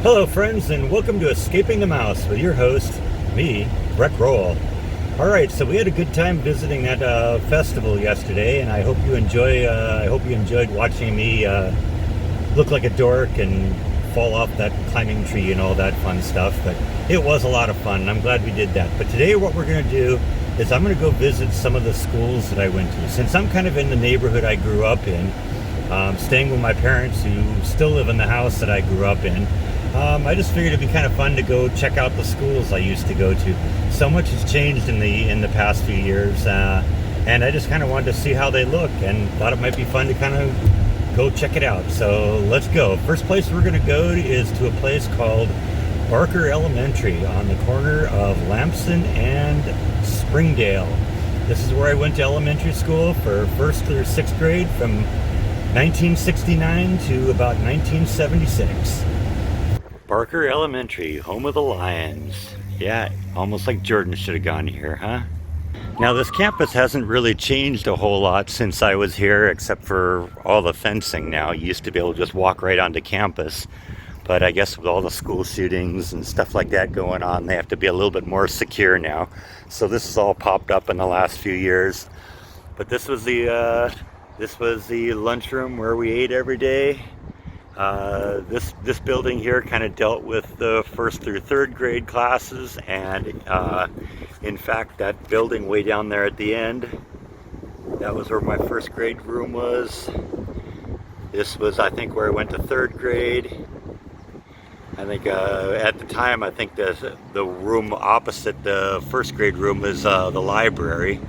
Hello, friends, and welcome to Escaping the Mouse with your host, me, Breck Roll. All right, so we had a good time visiting that festival yesterday, and I hope you enjoyed watching me look like a dork and fall off that climbing tree and all that fun stuff. But it was a lot of fun, and I'm glad we did that. But today, what we're going to do is I'm going to go visit some of the schools that I went to. Since I'm kind of in the neighborhood I grew up in, staying with my parents who still live in the house that I grew up in. I just figured it'd be kind of fun to go check out the schools I used to go to. So much has changed in the past few years, and I just kind of wanted to see how they look, and thought it might be fun to kind of go check it out. So let's go. First place we're going to go is to a place called Barker Elementary on the corner of Lamson and Springdale. This is where I went to elementary school for first through sixth grade from 1969 to about 1976. Barker Elementary, home of the Lions. Yeah, almost like Jordan should have gone here, huh? Now this campus hasn't really changed a whole lot since I was here, except for all the fencing now. You used to be able to just walk right onto campus. But I guess with all the school shootings and stuff like that going on, they have to be a little bit more secure now. So this has all popped up in the last few years. But this was the lunchroom where we ate every day. This building here kind of dealt with the first through third grade classes, and in fact that building way down there at the end, that was where my first grade room was. This was, I think, where I went to third grade. I think at the time, I think the room opposite the first grade room was the library.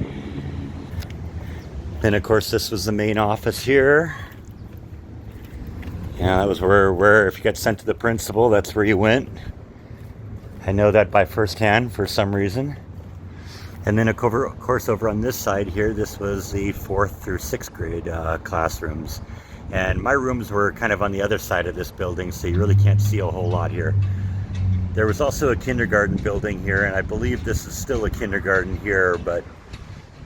And of course this was the main office here. Yeah, that was where if you got sent to the principal, that's where you went. I know that by firsthand for some reason. And then of course over on this side here, this was the fourth through sixth grade classrooms. And my rooms were kind of on the other side of this building, so you really can't see a whole lot here. There was also a kindergarten building here, and I believe this is still a kindergarten here, but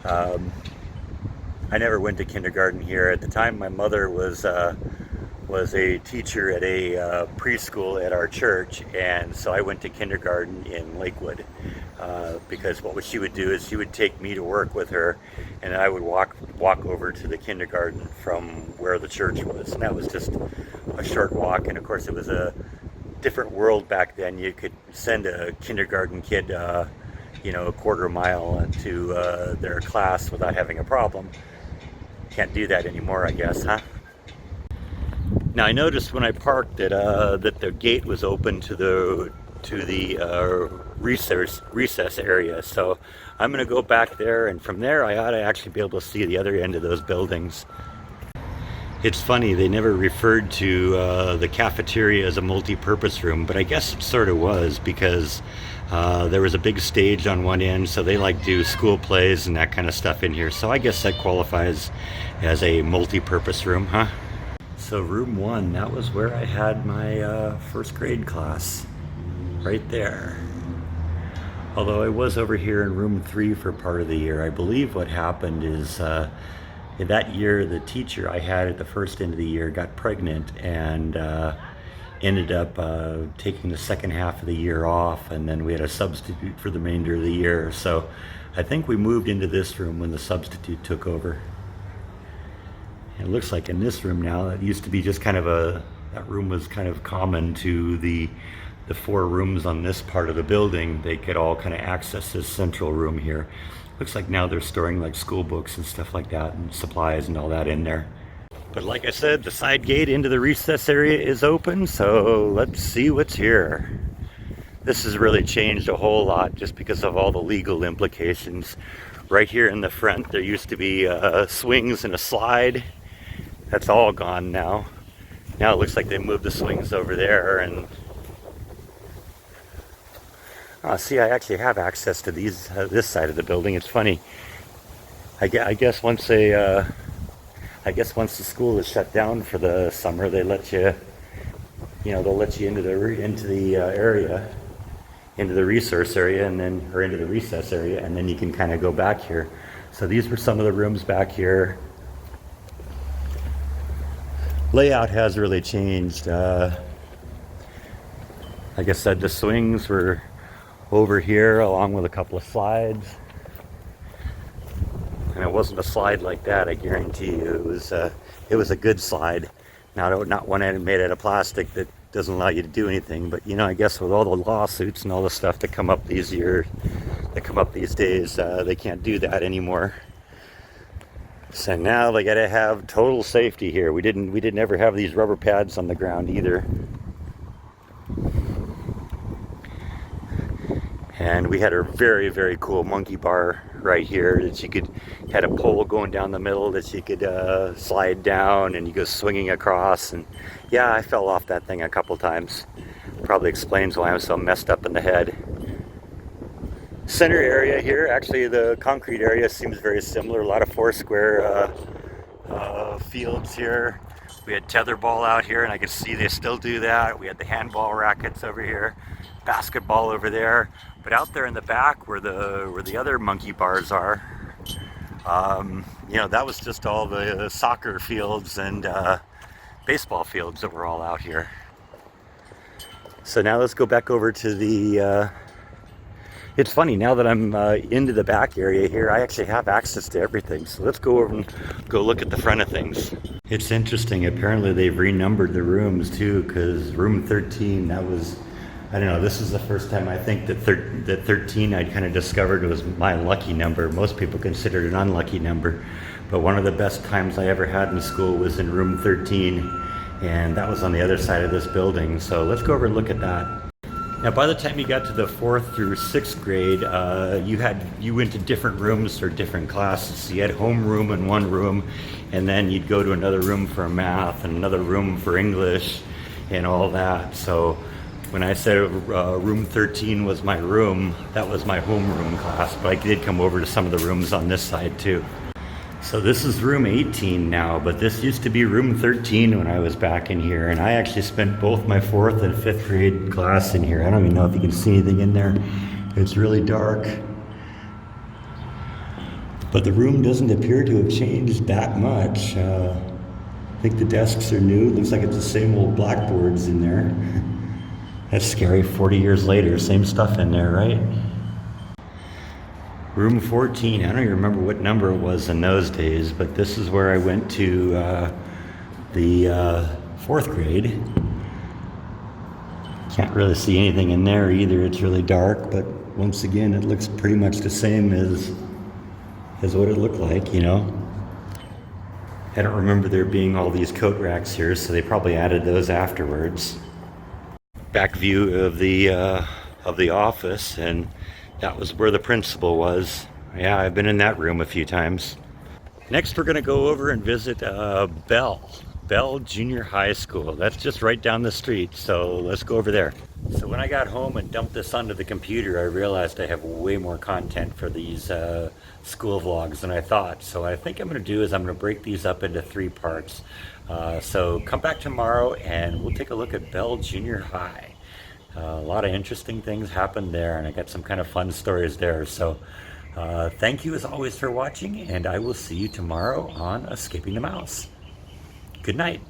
I never went to kindergarten here. At the time, my mother was a teacher at a preschool at our church, and so I went to kindergarten in Lakewood because what she would do is she would take me to work with her, and I would walk over to the kindergarten from where the church was, and that was just a short walk. And of course it was a different world back then. You could send a kindergarten kid a quarter mile to their class without having a problem. Can't do that anymore, I guess, huh? Now I noticed when I parked that the gate was open to the recess area, so I'm going to go back there, and from there I ought to actually be able to see the other end of those buildings. It's funny, they never referred to the cafeteria as a multi-purpose room, but I guess it sort of was, because there was a big stage on one end, so they do school plays and that kind of stuff in here, so I guess that qualifies as a multi-purpose room, huh? So room 1, that was where I had my first grade class, right there. Although I was over here in room 3 for part of the year. I believe what happened is in that year, the teacher I had at the first end of the year got pregnant and ended up taking the second half of the year off, and then we had a substitute for the remainder of the year. So I think we moved into this room when the substitute took over. It looks like in this room now, it used to be just kind of that room was kind of common to the 4 rooms on this part of the building. They could all kind of access this central room here. Looks like now they're storing school books and stuff like that, and supplies and all that in there. But like I said, the side gate into the recess area is open, so let's see what's here. This has really changed a whole lot just because of all the legal implications. Right here in the front, there used to be swings and a slide. That's all gone now. Now it looks like they moved the swings over there, and see, I actually have access to this side of the building. It's funny. I guess once the school is shut down for the summer, they let you, they'll let you into the area, into the resource area, or into the recess area, and then you can kind of go back here. So these were some of the rooms back here. Layout has really changed. Like I said, the swings were over here along with a couple of slides. And it wasn't a slide like that, I guarantee you. It was a good slide. Not one made out of plastic that doesn't allow you to do anything. But you know, I guess with all the lawsuits and all the stuff that come up these days, they can't do that anymore. So now they got to have total safety here. We didn't ever have these rubber pads on the ground either. And we had a very, very cool monkey bar right here that had a pole going down the middle that you could slide down, and you go swinging across. And yeah, I fell off that thing a couple times. Probably explains why I'm so messed up in the head. Center area here, actually the concrete area seems very similar. A lot of foursquare fields here. We had tetherball out here, and I could see they still do that. We had the handball rackets over here, basketball over there. But out there in the back where the other monkey bars are, you know, that was just all the soccer fields and baseball fields that were all out here. So now let's go back over to the it's funny, now that I'm into the back area here, I actually have access to everything. So let's go over and go look at the front of things. It's interesting, apparently they've renumbered the rooms too, because room 13, that was, I don't know, this is the first time I think that 13 I'd kind of discovered was my lucky number. Most people consider it an unlucky number. But one of the best times I ever had in school was in room 13, and that was on the other side of this building. So let's go over and look at that. Now, by the time you got to the 4th through 6th grade, you went to different rooms for different classes. So you had homeroom in one room, and then you'd go to another room for math and another room for English and all that. So when I said room 13 was my room, that was my homeroom class, but I did come over to some of the rooms on this side too. So this is room 18 now, but this used to be room 13 when I was back in here, and I actually spent both my 4th and 5th grade class in here. I don't even know if you can see anything in there. It's really dark. But the room doesn't appear to have changed that much. I think the desks are new. Looks like it's the same old blackboards in there. That's scary, 40 years later, same stuff in there, right? Room 14, I don't even remember what number it was in those days, but this is where I went to the 4th grade. Can't really see anything in there either, it's really dark, but once again, it looks pretty much the same as what it looked like, you know. I don't remember there being all these coat racks here, so they probably added those afterwards. Back view of the office, and that was where the principal was. Yeah, I've been in that room a few times. Next, we're going to go over and visit Bell Junior High School. That's just right down the street, so let's go over there. So when I got home and dumped this onto the computer, I realized I have way more content for these school vlogs than I thought. So what I think I'm going to do is I'm going to break these up into 3 parts. So come back tomorrow and we'll take a look at Bell Junior High. A lot of interesting things happened there, and I got some kind of fun stories there. So thank you as always for watching, and I will see you tomorrow on Escaping the Mouse. Good night.